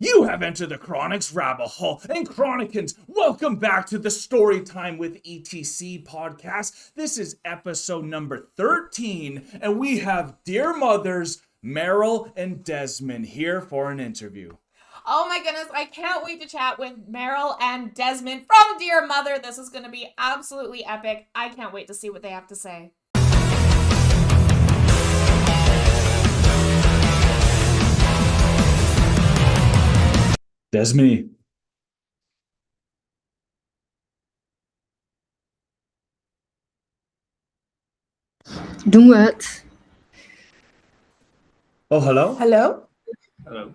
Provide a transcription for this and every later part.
You have entered the Chronic's rabbit hole, and Chronicans, welcome back to the Storytime with E.T.C podcast. This is episode number 13, and we have dear mothers Meryl and Desmond here for an interview. Oh my goodness, I can't wait to chat with Meryl and Desmond from Dear Mother. This is going to be absolutely epic. I can't wait to see what they have to say. Desmond. Doen we het. Oh, hello? Hello? Hello.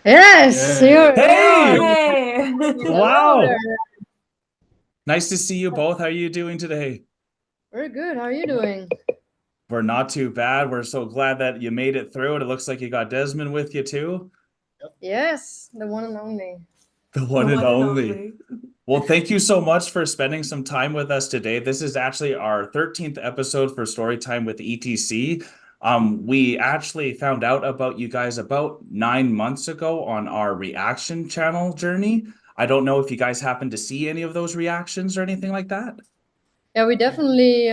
Yes! Yeah. Hey! Wow! Hello. Nice to see you both. How are you doing today? We're good. How are you doing? We're not too bad. We're so glad that you made it through. It looks like you got Desmond with you too. Yes, the one and only. The one and only. Well, thank you so much for spending some time with us today. This is actually our 13th episode for Storytime with E.T.C. We actually found out about you guys about 9 months ago on our reaction channel journey. I don't know if you guys happened to see any of those reactions or anything like that. Yeah, we definitely,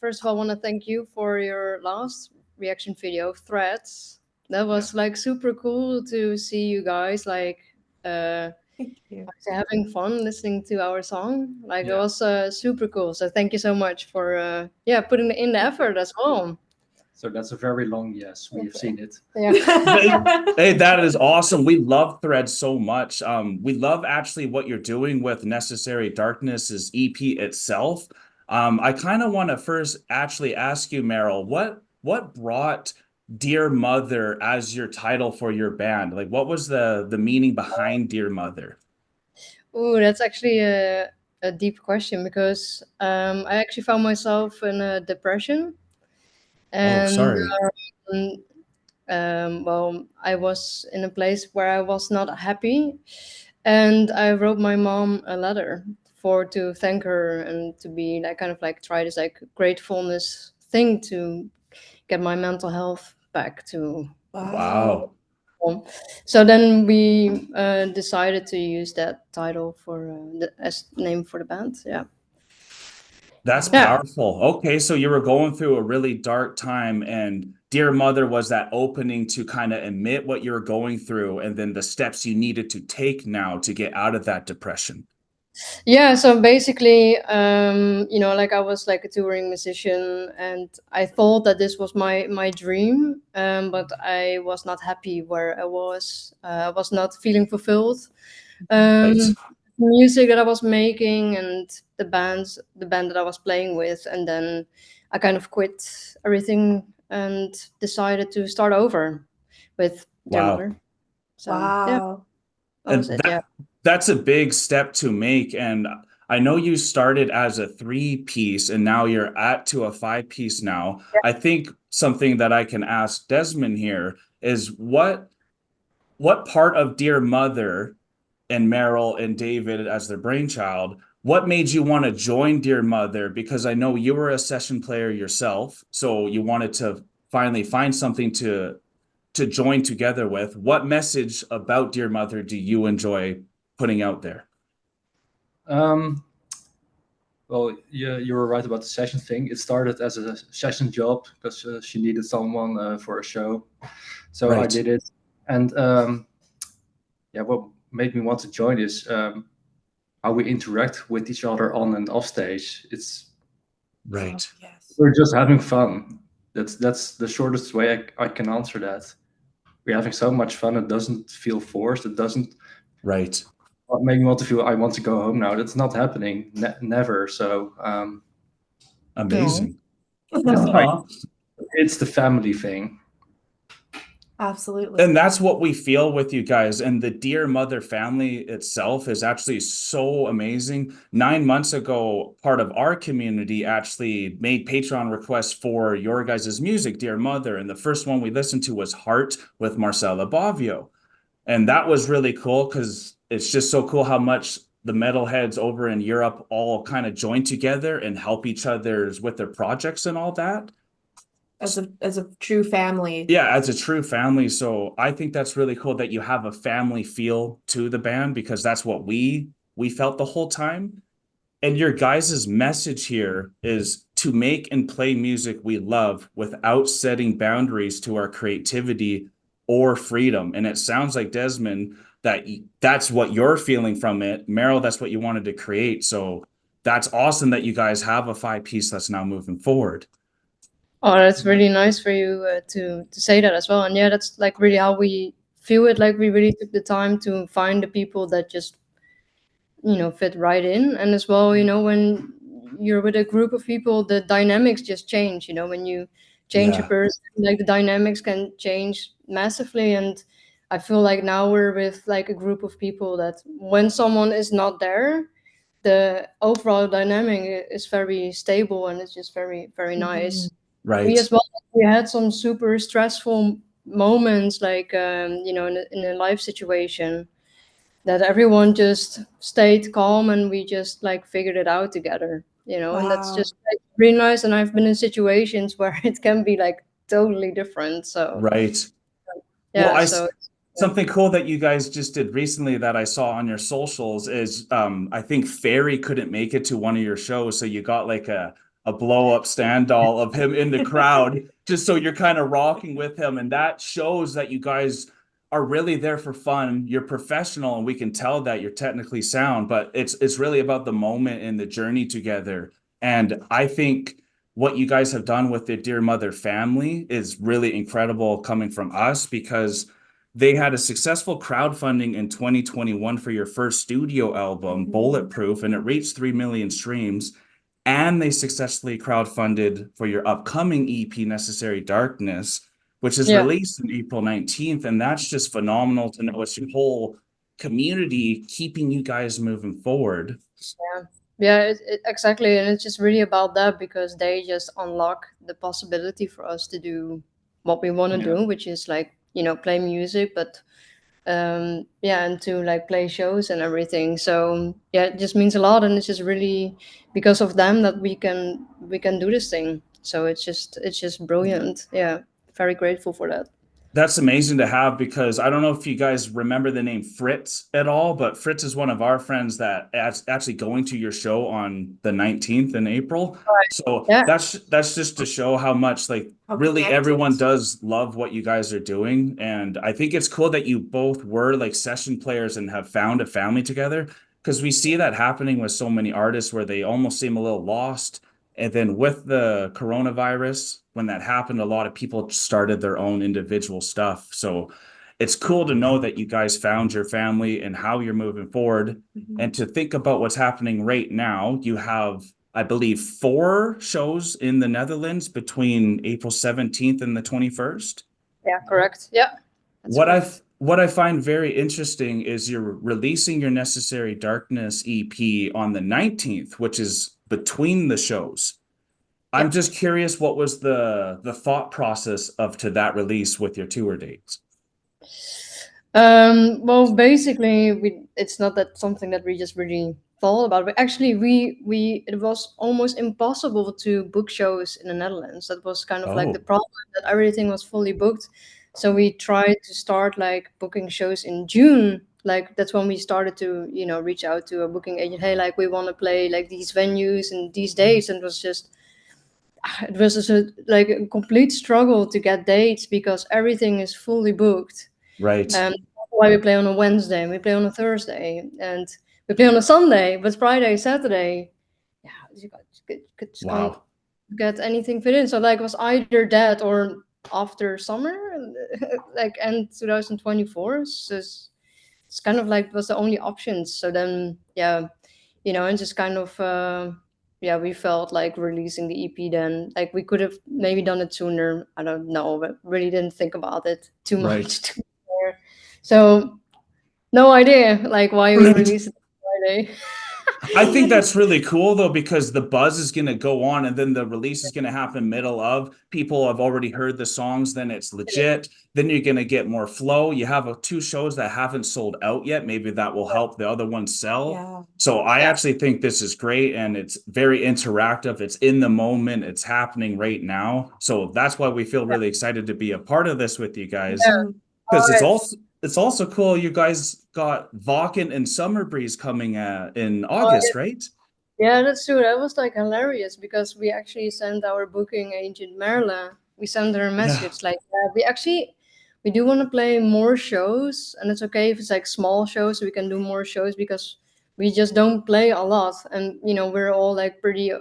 first of all, want to thank you for your last reaction video, Threads. That was, super cool to see you guys, Thank you. having fun listening to our song. It Yeah. was super cool. So thank you so much for, putting in the effort as well. So that's a very long yes. We've seen it. Yeah. Hey, that is awesome. We love Threads so much. We love actually what you're doing with Necessary Darkness's EP itself. I kind of want to first actually ask you, Meryl, what brought Dear Mother as your title for your band? Like, what was the meaning behind Dear Mother? Ooh, that's actually a deep question because I actually found myself in a depression. Oh, sorry. Well, I was in a place where I was not happy, and I wrote my mom a letter to thank her and to be try this gratefulness thing to get my mental health back to. Wow. So then we decided to use that title as name for the band. Yeah. That's Yeah. powerful. Okay, so you were going through a really dark time, and Dear Mother was that opening to kind of admit what you were going through, and then the steps you needed to take now to get out of that depression. Yeah, so basically, I was like a touring musician, and I thought that this was my dream, but I was not happy where I was. I was not feeling fulfilled. Right. Music that I was making and the band that I was playing with, and then I kind of quit everything and decided to start over with Dear Wow. Mother. So, yeah, that was And it. Yeah. that's a big step to make. And I know you started as a 3-piece and now you're to a 5-piece now. Yeah. I think something that I can ask Desmond here is what part of Dear Mother and Meryl and David as their brainchild, what made you want to join Dear Mother? Because I know you were a session player yourself, so you wanted to finally find something to join together with. What message about Dear Mother do you enjoy putting out there? Well, yeah, you were right about the session thing. It started as a session job because she needed someone for a show. So I Right. did it. And what made me want to join is how we interact with each other on and off stage. It's Right. Yes. we're just having fun. That's the shortest way I can answer that. We're having so much fun. It doesn't feel forced. It doesn't Right. make me want to feel I want to go home now. That's not happening. Never. So Amazing. it's the family thing. Absolutely. And that's what we feel with you guys. And the Dear Mother family itself is actually so amazing. 9 months ago, part of our community actually made Patreon requests for your guys' music, Dear Mother. And the first one we listened to was Heart with Marcella Bavio. And that was really cool because it's just so cool how much the metalheads over in Europe all kind of join together and help each other with their projects and all that. as a true family. Yeah, as a true family. So I think that's really cool that you have a family feel to the band, because that's what we felt the whole time. And your guys' message here is to make and play music we love without setting boundaries to our creativity or freedom. And it sounds like, Desmond, that that's what you're feeling from it. Meryl, that's what you wanted to create. So that's awesome that you guys have a 5-piece that's now moving forward. Oh, that's really nice for you to say that as well. And yeah, that's like really how we feel it. Like we really took the time to find the people that just, fit right in. And as well, when you're with a group of people, the dynamics just change. When you change a Yeah, person, like the dynamics can change massively. And I feel like now we're with like a group of people that when someone is not there, the overall dynamic is very stable, and it's just very, very nice. We right. as well, we had some super stressful moments, like in a life situation, that everyone just stayed calm and we just like figured it out together. And that's Wow. just like really nice. And I've been in situations where it can be like totally different. So Right. Well, yeah, so yeah. something cool that you guys just did recently that I saw on your socials is I think Ferry couldn't make it to one of your shows, so you got like a blow up stand doll of him in the crowd, just so you're kind of rocking with him, and that shows that you guys are really there for fun. You're professional, and we can tell that you're technically sound, but it's really about the moment and the journey together. And I think what you guys have done with the Dear Mother family is really incredible coming from us, because they had a successful crowdfunding in 2021 for your first studio album, Bulletproof, and it reached 3 million streams. And they successfully crowdfunded for your upcoming EP, Necessary Darkness, which is Yeah. released on April 19th. And that's just phenomenal to know it's your whole community keeping you guys moving forward. Yeah, exactly. And it's just really about that, because they just unlock the possibility for us to do what we want to Yeah. do, which is like, play music, but yeah, and to like play shows and everything. So yeah, it just means a lot. And it's just really because of them that we can do this thing. So it's just brilliant. Yeah, very grateful for that. That's amazing to have, because I don't know if you guys remember the name Fritz at all, but Fritz is one of our friends that actually going to your show on the 19th in April. So Yeah. that's just to show how much like How really connected. everyone does love what you guys are doing. And I think it's cool that you both were like session players and have found a family together, because we see that happening with so many artists where they almost seem a little lost. And then with the coronavirus, when that happened, a lot of people started their own individual stuff. So it's cool to know that you guys found your family and how you're moving forward. And to think about what's happening right now, you have, I believe, 4 shows in the Netherlands between April 17th and the 21st. Yeah, correct. Yeah. That's What correct. what I find very interesting is you're releasing your Necessary Darkness EP on the 19th, which is between the shows. Yeah. I'm just curious, what was the thought process of to that release with your tour dates? Well, basically, it's not that something that we just really thought about. But actually, we it was almost impossible to book shows in the Netherlands. That was kind of like the Oh, problem, that everything was fully booked. So we tried to start like booking shows in June. Like that's when we started to reach out to a booking agent. Hey, like we want to play like these venues and these dates, and it was just like a complete struggle to get dates because everything is fully booked. right, And that's why we play on a Wednesday, and we play on a Thursday, and we play on a Sunday, but Friday, Saturday, yeah, just can't wow, get anything fit in. So like it was either that or after summer, like end 2024. So it's kind of like was the only options. So then yeah, and just kind of yeah, we felt like releasing the EP then. Like we could have maybe done it sooner. I don't know, but really didn't think about it too right. much. So no idea like why we released it on Friday. I think that's really cool though, because the buzz is going to go on and then the release is going to happen middle of people have already heard the songs. Then it's legit. Then you're going to get more flow. You have two shows that haven't sold out yet. Maybe that will help the other ones sell. Yeah. So I Yeah. actually think this is great and it's very interactive. It's in the moment. It's happening right now. So that's why we feel really excited to be a part of this with you guys. Yeah. Because Alright. it's also cool. You guys got Vakken and Summer Breeze coming in August, right? Yeah, that's true. That was like hilarious because we actually sent our booking agent Merla. We sent her a message like, we do want to play more shows, and it's okay if it's like small shows. We can do more shows because we just don't play a lot, and we're all like pretty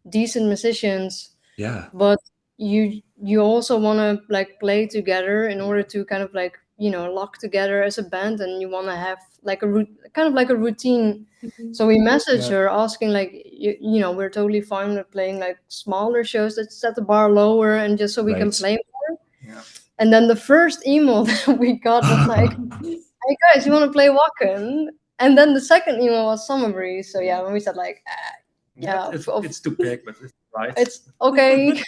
decent musicians. Yeah. But you also want to like play together in order to kind of like lock together as a band, and you want to have like kind of like a routine. So we messaged her asking like we're totally fine with playing like smaller shows that set the bar lower and just so we can Right. play more. Yeah. And then the first email that we got was like, hey guys, you want to play Wacken? And then the second email was Summer Breeze. So yeah, when we said like yeah, It's too big, but it's right. it's okay.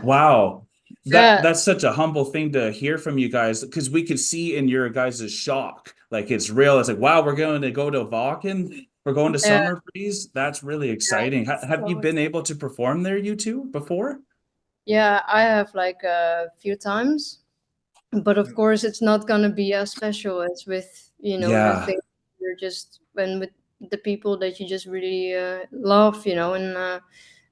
Wow. Yeah. That's such a humble thing to hear from you guys because we could see in your guys' shock. Like it's real. It's like, wow, we're going to go to Vakken. We're going to Yeah. Summer Breeze. That's really exciting. Have you been able to perform there, you two, before? Yeah, I have like a few times, but of course it's not gonna be as special as with the Yeah. thing you're just when with the people that you just really love, and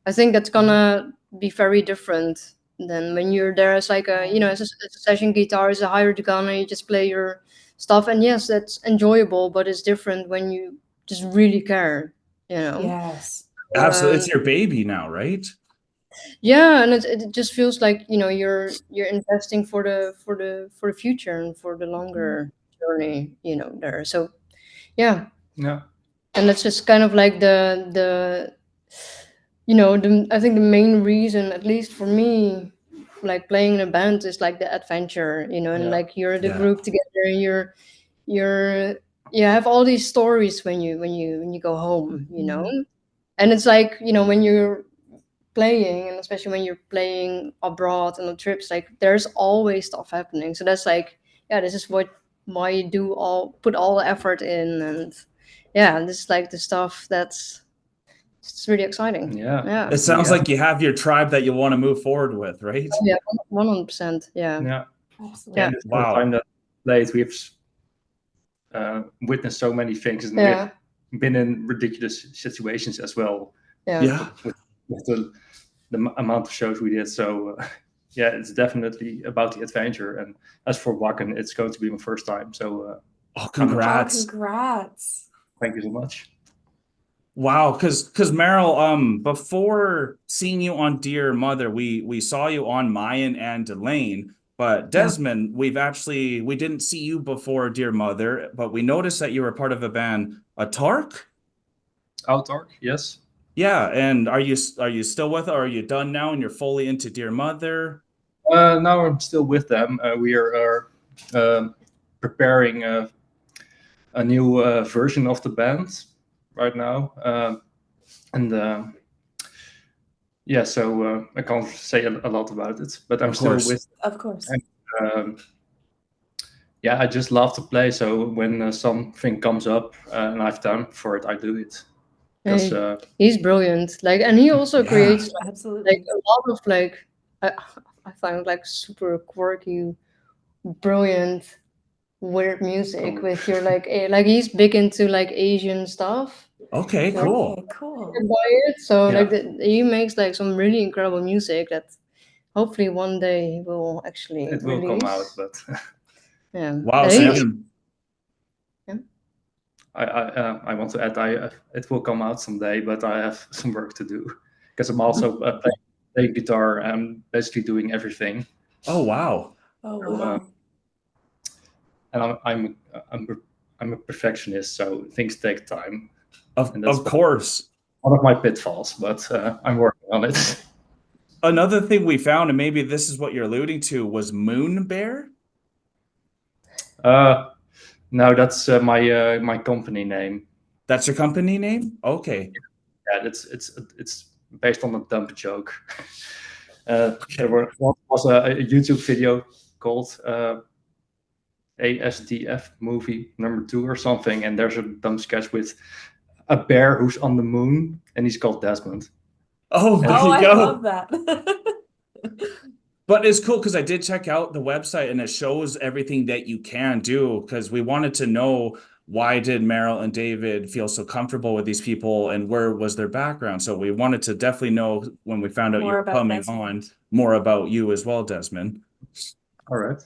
I think that's gonna be very different than when you're there as like as a session guitar, as a hired gun, and you just play your stuff. And yes, that's enjoyable, but it's different when you just really care, Yes. Absolutely. It's your baby now, right? Yeah, and it just feels like you're investing for the future and for the longer journey there. So yeah, Yeah. and that's just kind of like I think the main reason, at least for me, like playing in a band is like the adventure, and Yeah. like you're the Yeah. group together, and you have all these stories when you go home, and it's like when you're playing, and especially when you're playing abroad and on trips, like there's always stuff happening. So that's like, yeah, this is why you put all the effort in, and yeah, this is like the stuff that's it's really exciting. Yeah. It sounds Yeah. like you have your tribe that you want to move forward with, right? Oh, yeah, 100%. Yeah. Yeah. Absolutely. Yeah. And the Wow. time that played, we've witnessed so many things, and Yeah. we've been in ridiculous situations as well Yeah. Yeah. with the amount of shows we did. So yeah, it's definitely about the adventure. And as for Wacken, it's going to be my first time. So Oh, Oh, congrats. congrats. thank you so much. Wow, because Meryl, before seeing you on Dear Mother, we saw you on Mayan and Delane, but Desmond, we didn't see you before Dear Mother, but we noticed that you were part of a band, a Tark? Outark, yes. Yeah, and are you still with it, or are you done now and you're fully into Dear Mother? Now I'm still with them. We are preparing a new version of the band right now, and yeah, so I can't say a lot about it, but I'm Of still course. with. Of course. Yeah, I just love to play. So when something comes up and I have time for it, I do it. Because He's brilliant. Like, and he also Yeah. creates like Absolutely. a lot of like I find like super quirky, brilliant, weird music Oh. with your like he's big into like Asian stuff. Okay, Yeah. cool. Okay, cool. By it. So Yeah. like he makes like some really incredible music that hopefully one day he will actually it will come out, release. but Yeah. Wow, And so you he's- can I want to add, it will come out someday, but I have some work to do because I'm also playing guitar and basically doing everything. Oh wow. Oh, So, wow. And I'm a perfectionist, so things take time. And that's Of course. one of my pitfalls, but I'm working on it. Another thing we found, and maybe this is what you're alluding to, was Moon Bear. No, that's my company name. That's your company name? Okay. Yeah, it's based on a dumb joke. There was a YouTube video called ASDF movie #2 or something, and there's a dumb sketch with a bear who's on the moon, and he's called Desmond. Oh, there Oh, you I go. love that. But it's cool because I did check out the website and it shows everything that you can do because we wanted to know why did Meryl and David feel so comfortable with these people and where was their background. So we wanted to definitely know when we found out More you're about coming Desmond. on more about you as well, Desmond. All right.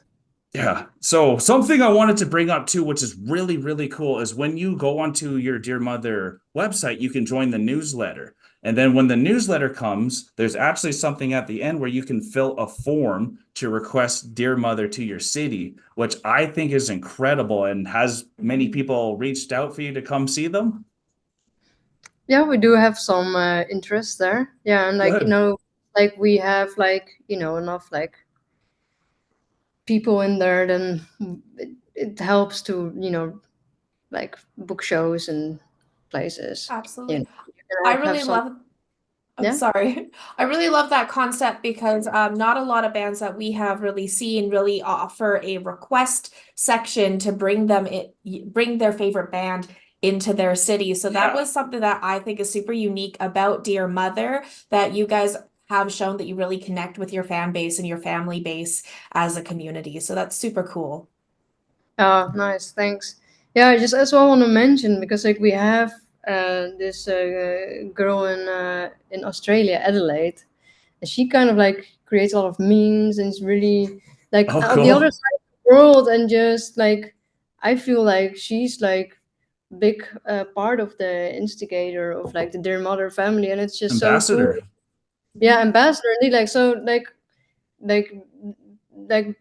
Yeah. So something I wanted to bring up too, which is really, really cool, is when you go onto your Dear Mother website, you can join the newsletter. And then when the newsletter comes, there's actually something at the end where you can fill a form to request Dear Mother to your city, which I think is incredible. And has many people reached out for you to come see them? Yeah, we do have some interest there. Yeah, and like, Good. like we have like, enough like people in there, then it helps to, like book shows and places. Absolutely. You can I have really some, love I'm yeah. sorry. I really love that concept because not a lot of bands that we have really seen really offer a request section to bring bring their favorite band into their city. So that Yeah. was something that I think is super unique about Dear Mother, that you guys have shown that you really connect with your fan base and your family base as a community. So that's super cool. Oh, nice, thanks. Yeah, I just as well want to mention because like we have this girl in Australia, Adelaide, and she kind of like creates a lot of memes and is really like Oh, on the other cool. side of the world, and just like I feel like she's like big part of the instigator of like the Dear Mother family, and it's just so cool. Ambassador. Yeah, ambassador indeed. Like so, like like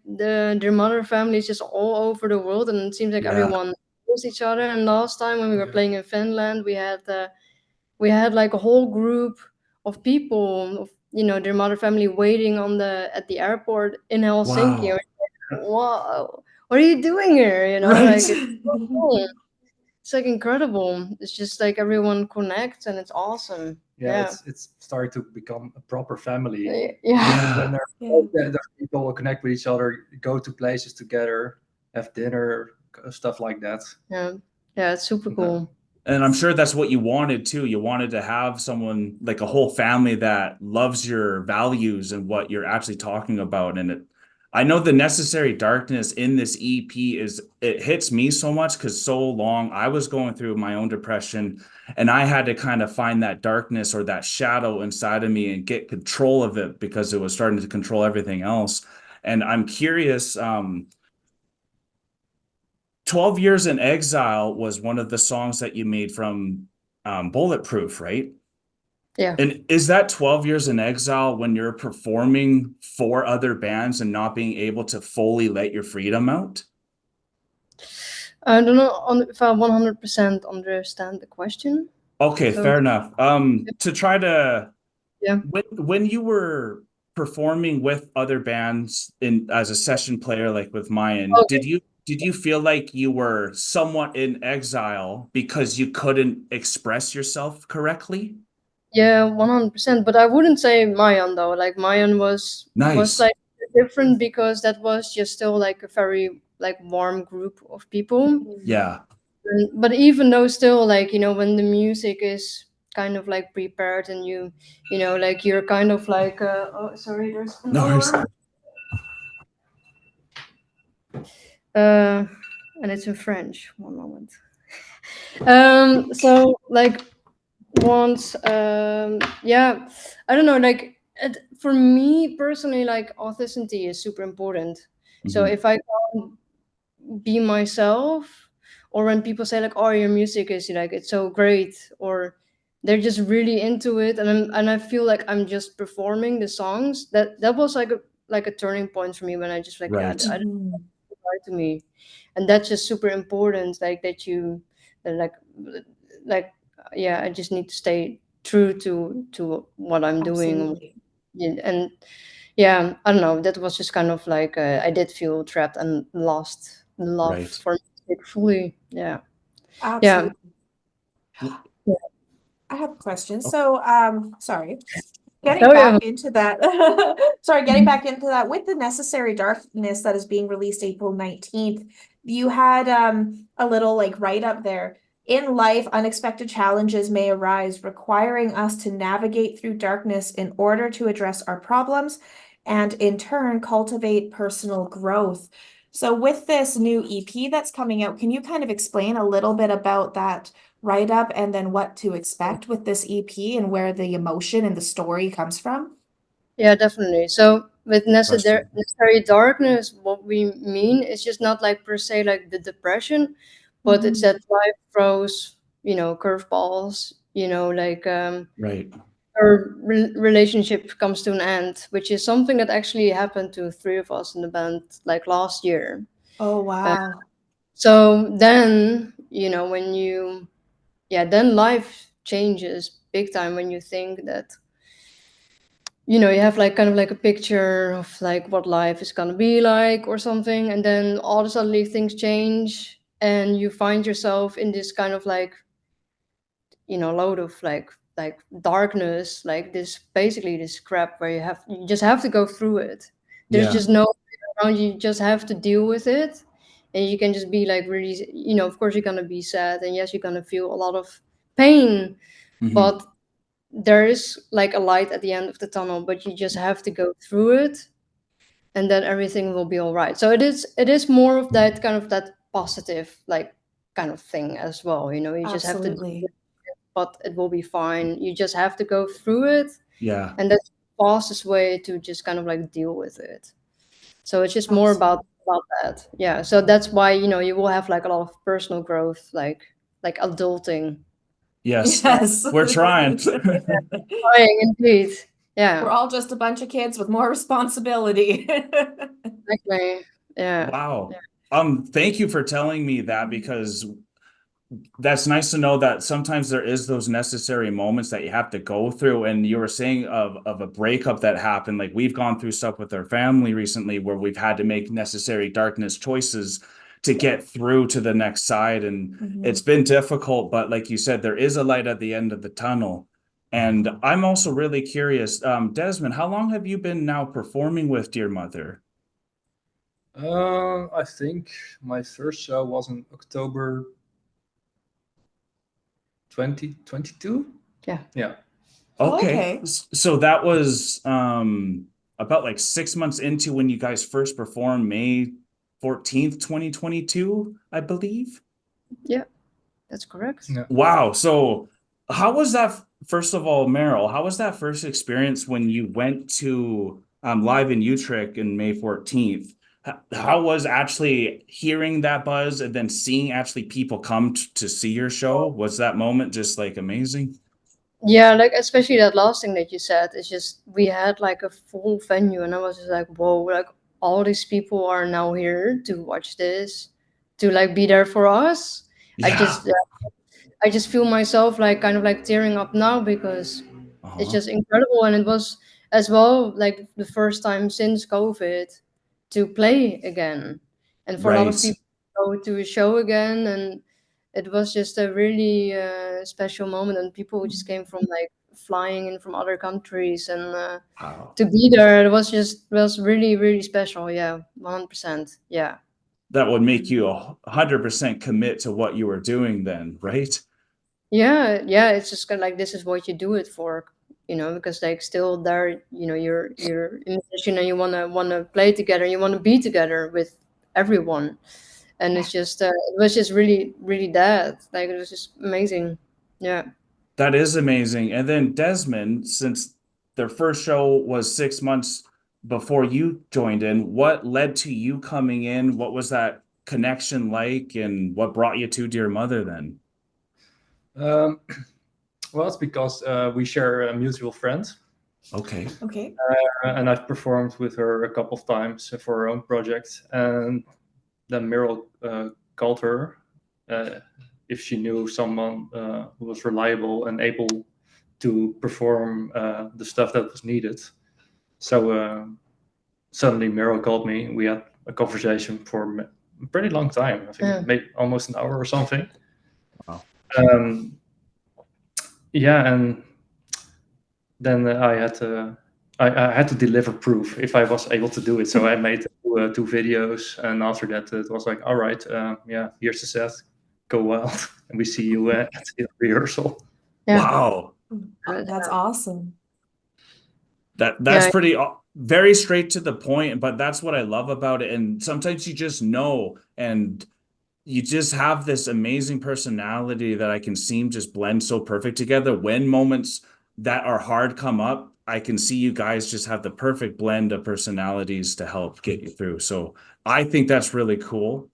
the Dear Mother family is just all over the world, and it seems like Yeah. everyone knows each other. And last time when we were playing in Finland, we had like a whole group of people of Dear Mother family waiting at the airport in Helsinki. Wow. Like, wow, what are you doing here? Right. Like it's so cool. It's like incredible. It's just like everyone connects, and it's awesome. Yeah, it's starting to become a proper family. Yeah. When Yeah. there people will connect with each other, go to places together, have dinner, stuff like that. Yeah. Yeah, it's super cool. And I'm sure that's what you wanted too. You wanted to have someone like a whole family that loves your values and what you're actually talking about. I know the necessary darkness in this EP it hits me so much because so long I was going through my own depression and I had to kind of find that darkness or that shadow inside of me and get control of it because it was starting to control everything else. And I'm curious, 12 Years in Exile was one of the songs that you made from Bulletproof, right? Yeah. And is that 12 Years in Exile when you're performing for other bands and not being able to fully let your freedom out? I don't know if I 100% understand the question. Okay, So fair enough. To try to yeah. when you were performing with other bands as a session player, like with Mayan, Okay. did you feel like you were somewhat in exile because you couldn't express yourself correctly? Yeah, 100%. But I wouldn't say Mayan though. Like Mayan was Nice. like different because that was just still like a very like warm group of people. Yeah. But even though still like when the music is kind of like prepared and like you're kind of like oh sorry, there's an No worries. alarm. And it's in French. One moment. So like once yeah, I don't know, like for me personally, like authenticity is super important. So Mhm. if I can't be myself, or when people say like, oh, your music is like it's so great, or they're just really into it, and I feel like I'm just performing the songs, that was like a turning point for me, when I just like, yeah, Right. I don't lie to me. And that's just super important, like that like yeah, I just need to stay true to what I'm doing. Absolutely. Yeah, and yeah, I don't know, that was just kind of like I did feel trapped and lost love Right. for music fully. Yeah. Yeah. Absolutely. I have a question. Oh. So, sorry. Getting Oh, yeah. back into that, sorry, getting back into that with the Necessary Darkness that is being released April 19th, you had a little like write up there. In life, unexpected challenges may arise, requiring us to navigate through darkness in order to address our problems and in turn cultivate personal growth. So with this new EP that's coming out, can you kind of explain a little bit about that write up and then what to expect with this EP and where the emotion and the story comes from? Yeah, definitely. So with Question. necessary darkness, what we mean is just not like per se like the depression, but it's that life throws, curveballs, like Right. our relationship comes to an end, which is something that actually happened to three of us in the band like last year. Oh, wow. So then, then life changes big time when you think that you have like kind of like a picture of like what life is gonna be like or something, and then all of a sudden things change and you find yourself in this kind of like load of like darkness, like this basically this crap where you just have to go through it. There's Yeah. just no way around, you just have to deal with it. And you can just be like really, of course you're gonna be sad, and yes, you're gonna feel a lot of pain, Mhm. but there is like a light at the end of the tunnel, but you just have to go through it, and then everything will be all right. So it is more of that kind of that positive like kind of thing as well. You just have to deal Absolutely. with it, but it will be fine. You just have to go through it, Yeah. and that's the fastest way to just kind of like deal with it. So it's just more Absolutely. about that. Yeah. So that's why you will have like a lot of personal growth, like adulting. Yes. Yes. We're trying. Trying indeed. We're Yeah. all just a bunch of kids with more responsibility. Exactly. Yeah. Wow. Yeah. Thank you for telling me that, because that's nice to know that sometimes there is those necessary moments that you have to go through. And you were saying of a breakup that happened, like we've gone through stuff with our family recently where we've had to make necessary darkness choices to get through to the next side. And it's been difficult, but like you said, there is a light at the end of the tunnel. And I'm also really curious, Desmond, how long have you been now performing with Dear Mother? I think my first show was in October 2022. Yeah. Yeah. Okay. Okay. So that was about like 6 months into when you guys first performed, May 14th, 2022, I believe. Yeah. That's correct. Yeah. Wow. So how was that, first of all, Meryl, how was that first experience when you went to live in Utrecht in May 14th? How was actually hearing that buzz and then seeing actually people come to see your show? Was that moment just like amazing? Yeah, like especially that last thing that you said, it's just we had like a full venue, and I was just like, whoa, like all these people are now here to watch this, to like be there for us. I Yeah. just I just feel myself like kind of like tearing up now because it's Uh-huh. just incredible, and it was as well like the first time since COVID to play again, and for a lot of Right. people to go to a show again, and it was just a really special moment, and people just came from like flying in from other countries, and Wow. to be there, it was really really special. Yeah, 100%. Yeah. That would make you 100% commit to what you were doing then, right? Yeah, it's just kind of like this is what you do it for, because like still there, you're a musician and you wanna play together, you wanna be together with everyone, and Yeah. it's just it was just really really that like it was just amazing. Yeah. That is amazing. And then Desmond, since their first show was 6 months before you joined in, what led to you coming in? What was that connection like, and what brought you to Dear Mother then? Um, well, it's because we share a mutual friend, Okay. Okay. and I've performed with her a couple of times for her own project. And then Meryl called her if she knew someone who was reliable and able to perform the stuff that was needed. So suddenly Meryl called me. We had a conversation for a pretty long time. I think Yeah. maybe almost an hour or something. Wow. Um, yeah, and then I had to deliver proof if I was able to do it. So I made two videos, and after that it was like, all right, yeah, here's the set, go wild, and we see you at the rehearsal. Yeah. Wow. That's awesome. That's Yeah. pretty very straight to the point, but that's what I love about it. And sometimes you just know, and you just have this amazing personality that I can seem just blend so perfect together. When moments that are hard come up, I can see you guys just have the perfect blend of personalities to help get you through. So I think that's really cool.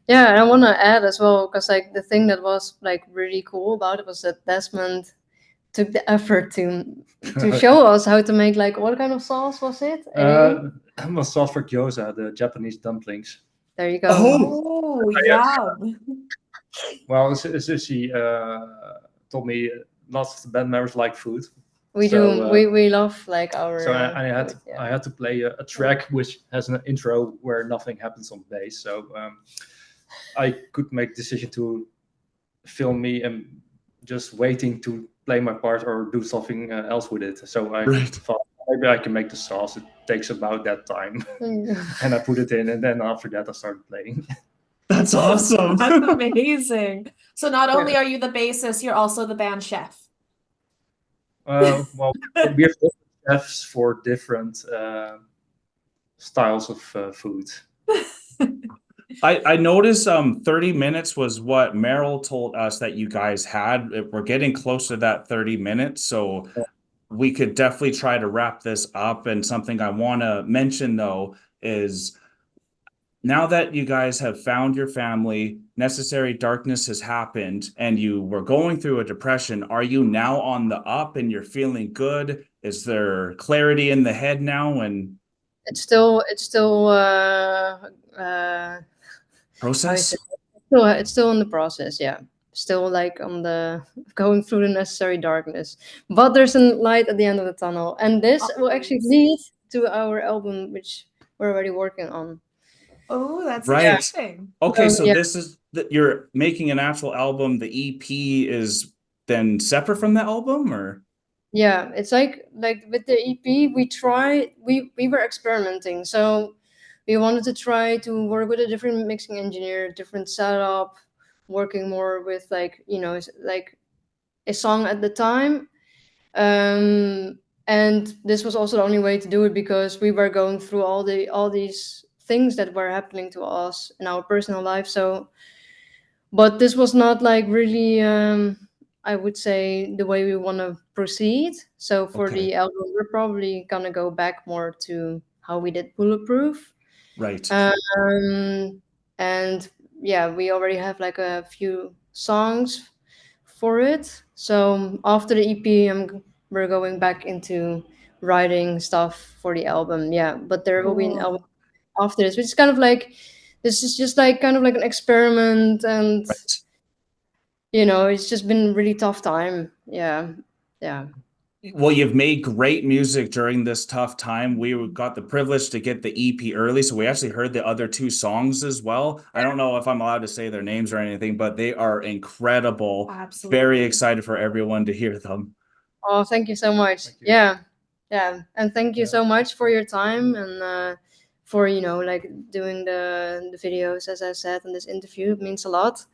Yeah, and I want to add as well, because like the thing that was like really cool about it was that Desmond took the effort to show us how to make, like, what kind of sauce was it? It was sauce for gyoza, the Japanese dumplings. There you go. Oh, yum. Well, she told me lots of the band members like food. We So, do. We love like our. So I food, yeah. had to play a track which has an intro where nothing happens on bass. So I could make decision to film me and just waiting to play my part or do something else with it. So I Right. thought maybe I can make the sauce. It takes about that time, and I put it in, and then after that I started playing. That's awesome. That's amazing. So not only are you the bassist, you're also the band chef. Well, we have different chefs for different styles of food. I noticed 30 minutes was what Meryl told us that you guys had. We're getting close to that 30 minutes, so we could definitely try to wrap this up. And something I want to mention though is now that you guys have found your family, necessary darkness has happened, and you were going through a depression, are you now on the up and you're feeling good? Is there clarity in the head now and It's still process? it's still in the process, yeah. Still like on the going through the necessary darkness. But there's a light at the end of the tunnel. And this will actually lead to our album, which we're already working on. Oh, that's Right. interesting. Okay, so yeah. this is that you're making an actual album. The EP is then separate from the album, or Yeah, it's like with the EP, we were experimenting. So we wanted to try to work with a different mixing engineer, different setup, working more with like, like a song at the time. And this was also the only way to do it, because we were going through all these things that were happening to us in our personal life. So, but this was not like really, I would say, the way we want to proceed. So for Okay. the album, we're probably gonna go back more to how we did Bulletproof. right? And yeah, we already have like a few songs for it. So after the EP, we're going back into writing stuff for the album. Yeah, but there will be an album after this, which is kind of like, this is just like kind of like an experiment, and Right. it's just been a really tough time. Yeah. Well, you've made great music during this tough time. We got the privilege to get the EP early, so we actually heard the other two songs as well. I don't know if I'm allowed to say their names or anything, but they are incredible. Absolutely. Very excited for everyone to hear them. Oh, thank you so much. Thank you. Yeah, and thank you so much for your time, and for like doing the videos, as I said in this interview. It means a lot.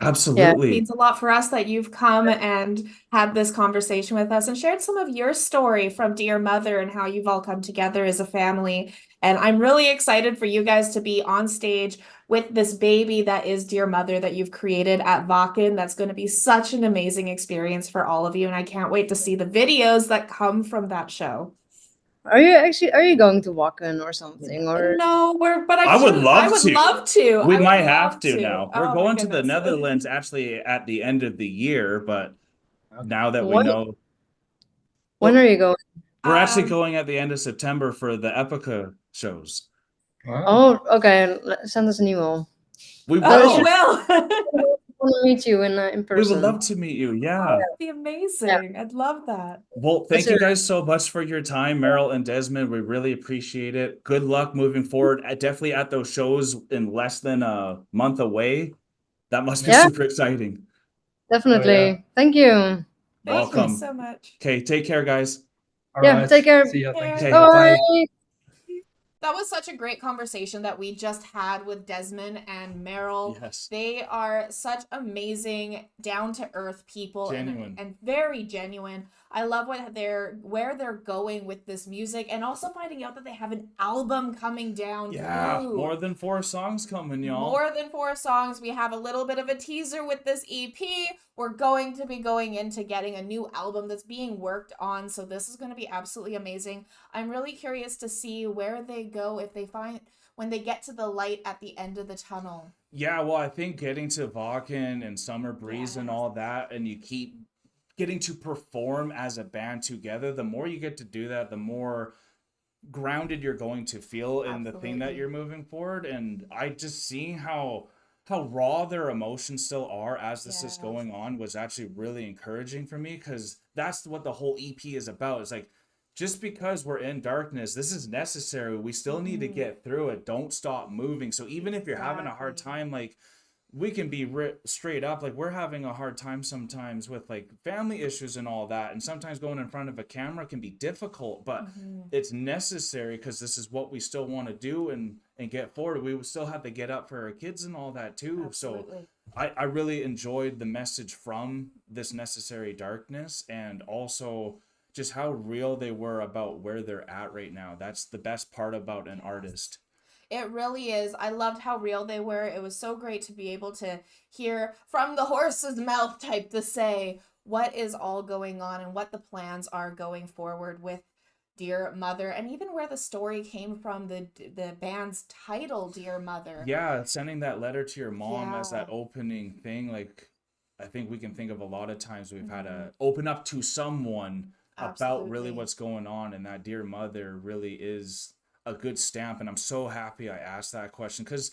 It Absolutely. means a lot for us that you've come and had this conversation with us and shared some of your story from Dear Mother and how you've all come together as a family. And I'm really excited for you guys to be on stage with this baby that is Dear Mother that you've created at Wacken. That's going to be such an amazing experience for all of you. And I can't wait to see the videos that come from that show. Are you going to Wacken or something? Or No, but I would love I would to. love to. We I would might love have to now. We're Oh, my going to the goodness. Netherlands actually at the end of the year, but now that we When- know, when are you going? we're actually going at the end of September for the Epica shows. Wow. Oh, okay. Send us an email. We Oh, will. will. I want to meet you in We person. would love to meet you. Yeah. That'd be amazing. I'd love that. Well, thank you Listen. guys so much for your time, Meryl and Desmond. We really appreciate it. Good luck moving forward. Definitely at those shows in less than a month away. That must be Yeah. super exciting. Definitely. Oh, yeah. Thank you. Thank you Welcome. so much. Okay, take care, guys. All Yeah, right. take care. See ya. Thank you. Okay, Bye. bye. That was such a great conversation that we just had with Desmond and Meryl. Yes. They are such amazing, down-to-earth people Genuine. and very genuine. I love where they're going with this music, and also finding out that they have an album coming down. Yeah, too. more than 4 songs coming, y'all. More than 4 songs. We have a little bit of a teaser with this EP. We're going to be going into getting a new album that's being worked on. So this is going to be absolutely amazing. I'm really curious to see where they go when they get to the light at the end of the tunnel. Yeah, well, I think getting to Vakken and Summer Breeze and all that, and you keep getting to perform as a band together, the more you get to do that, the more grounded you're going to feel in the thing that Absolutely. you're moving forward. And I just seeing how raw their emotions still are as this is Yes. going on was actually really encouraging for me, because that's what the whole EP is about. It's like, just because we're in darkness, this is necessary. We still need to get through it. Don't stop moving. So even if you're having a hard Exactly. time, like, we can be straight up, like, we're having a hard time sometimes with like family issues and all that, and sometimes going in front of a camera can be difficult, but it's necessary because this is what we still want to do and get forward. We would still have to get up for our kids and all that too. Absolutely. So I really enjoyed the message from this necessary darkness, and also just how real they were about where they're at right now. That's the best part about an artist. It really is. I loved how real they were. It was so great to be able to hear from the horse's mouth type to say what is all going on and what the plans are going forward with Dear Mother, and even where the story came from, the band's title, Dear Mother. Yeah, sending that letter to your mom as that Yeah. opening thing, like, I think we can think of a lot of times we've had to open up to someone about really Absolutely. what's going on, and that Dear Mother really is a good stamp. And I'm so happy I asked that question, because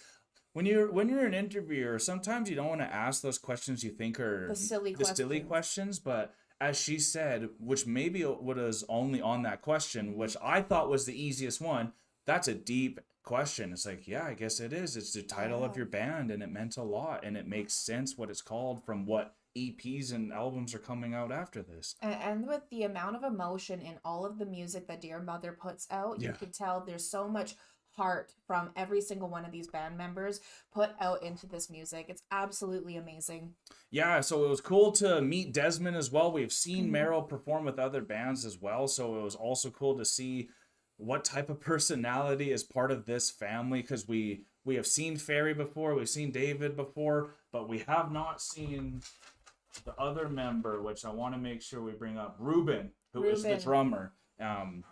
when you're an interviewer, sometimes you don't want to ask those questions you think are The silly questions, but as she said, which maybe was only on that question, which I thought was the easiest one, that's a deep question. It's like, yeah, I guess it is. It's the title of your band, and it meant a lot, and it makes sense what it's called from what EPs and albums are coming out after this. And with the amount of emotion in all of the music that Dear Mother puts out, you Yeah. can tell there's so much heart from every single one of these band members put out into this music. It's absolutely amazing. Yeah, so it was cool to meet Desmond as well. We've seen Meryl perform with other bands as well, so it was also cool to see what type of personality is part of this family, because we have seen Ferry before, we've seen David before, but we have not seen the other member, which I want to make sure we bring up, Ruben, who is the Ruben. drummer. And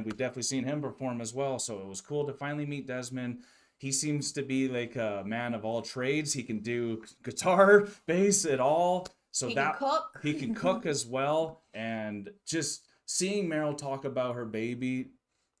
we've definitely seen him perform as well. So it was cool to finally meet Desmond. He seems to be like a man of all trades. He can do guitar, bass, it all. So He can that cook. he can cook as well. And just seeing Meryl talk about her baby,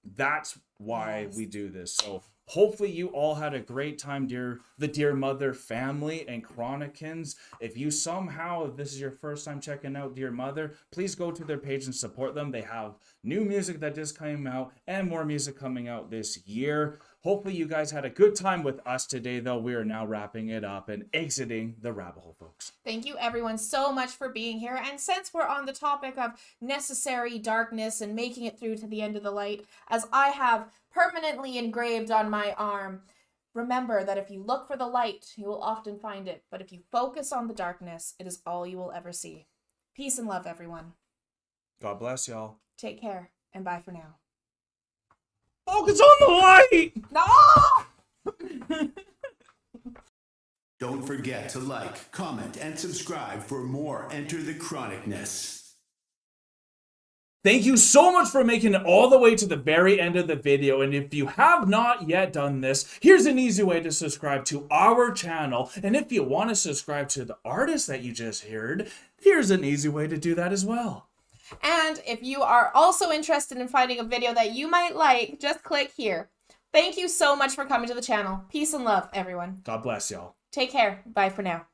that's why Yes. we do this. So hopefully you all had a great time, the Dear Mother family and Chronicans. If you somehow, if this is your first time checking out Dear Mother, please go to their page and support them. They have new music that just came out and more music coming out this year. Hopefully you guys had a good time with us today, though. We are now wrapping it up and exiting the rabbit hole, folks. Thank you everyone so much for being here. And since we're on the topic of necessary darkness and making it through to the end of the light, as I have permanently engraved on my arm, remember that if you look for the light, you will often find it. But if you focus on the darkness, it is all you will ever see. Peace and love, everyone. God bless y'all. Take care and bye for now. Focus on the light! No! Don't forget to like, comment, and subscribe for more Enter the Chronicness. Thank you so much for making it all the way to the very end of the video. And if you have not yet done this, here's an easy way to subscribe to our channel. And if you want to subscribe to the artist that you just heard, here's an easy way to do that as well. And if you are also interested in finding a video that you might like, just click here. Thank you so much for coming to the channel. Peace and love, everyone. God bless y'all. Take care. Bye for now.